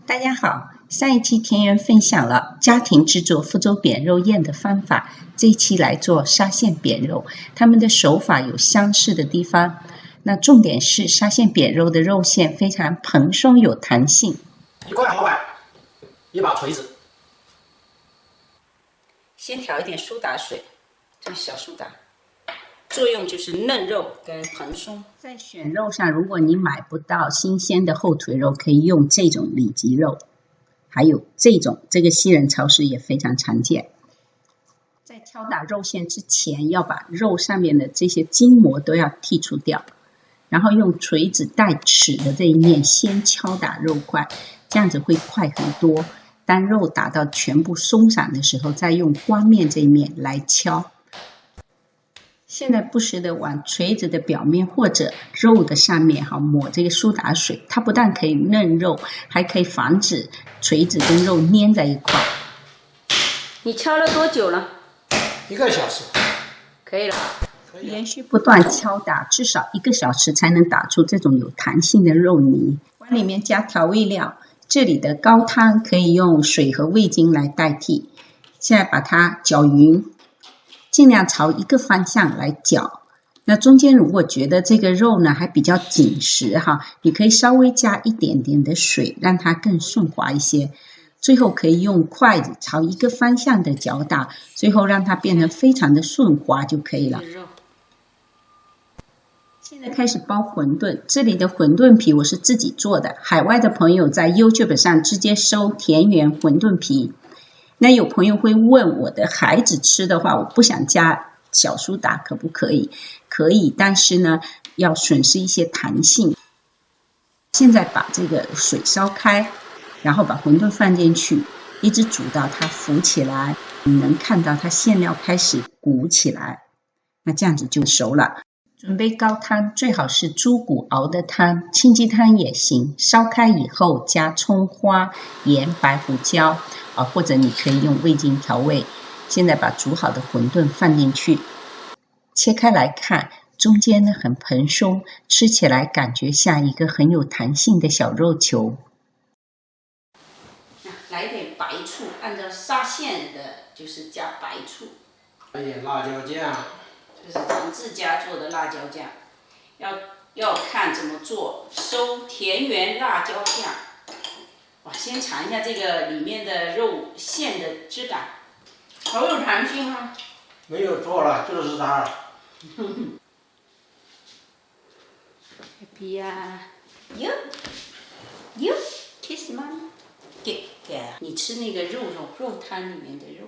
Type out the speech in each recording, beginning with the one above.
大家好，上一期田园分享了家庭制作福州扁肉燕的方法，这一期来做沙县扁肉，它们的手法有相似的地方。那重点是沙县扁肉的肉馅非常蓬松有弹性。一块好板，一把锤子。先调一点苏打水，这样小苏打，作用就是嫩肉跟蓬松。在选肉上，如果你买不到新鲜的后腿肉，可以用这种里脊肉，还有这个西人超市也非常常见。在敲打肉馅之前，要把肉上面的这些筋膜都要剔除掉，然后用锤子带齿的这一面先敲打肉块，这样子会快很多。当肉打到全部松散的时候，再用光面这一面来敲。现在不时的往锤子的表面或者肉的上面抹这个苏打水，它不但可以嫩肉，还可以防止锤子跟肉粘在一块。你敲了多久了？1个小时。可以了。连续不断敲打，至少1个小时才能打出这种有弹性的肉泥。碗里面加调味料，这里的高汤可以用水和味精来代替。现在把它搅匀，尽量朝一个方向来搅。那中间如果觉得这个肉呢还比较紧实你可以稍微加一点点的水，让它更顺滑一些。最后可以用筷子朝一个方向的搅打，最后让它变得非常的顺滑就可以了。现在开始包馄饨，这里的馄饨皮我是自己做的，海外的朋友在 YouTube 上直接搜田园馄饨皮。那有朋友会问，我的孩子吃的话，我不想加小苏打可不可以？可以，但是呢要损失一些弹性。现在把这个水烧开，然后把馄饨放进去，一直煮到它浮起来，你能看到它馅料开始鼓起来，那这样子就熟了。准备高汤，最好是猪骨熬的汤，清鸡汤也行。烧开以后加葱花、盐、白胡椒或者你可以用味精调味。现在把煮好的馄饨放进去，切开来看，中间呢很蓬松，吃起来感觉像一个很有弹性的小肉球。来一点白醋，按照沙县的就是加白醋。来一点辣椒酱。这是咱自家做的辣椒酱，要看怎么做，搜田园辣椒酱。哇，先尝一下这个里面的肉馅的质感，好有弹性啊！没有错了，就是它。Happy 呀，you kiss mommy， 给你吃那个肉汤里面的肉，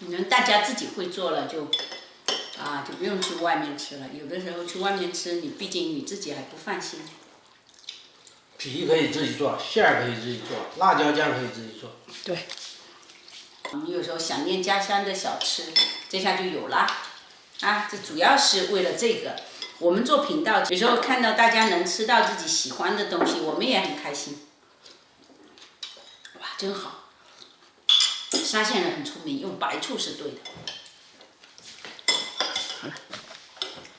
你们大家自己会做了就不用去外面吃了。有的时候去外面吃，毕竟你自己还不放心。皮可以自己做，馅儿可以自己做，辣椒酱可以自己做。对。我们有时候想念家乡的小吃，这下就有啦。这主要是为了这个。我们做频道，有时候看到大家能吃到自己喜欢的东西，我们也很开心。哇，真好！沙县人很聪明，用白醋是对的。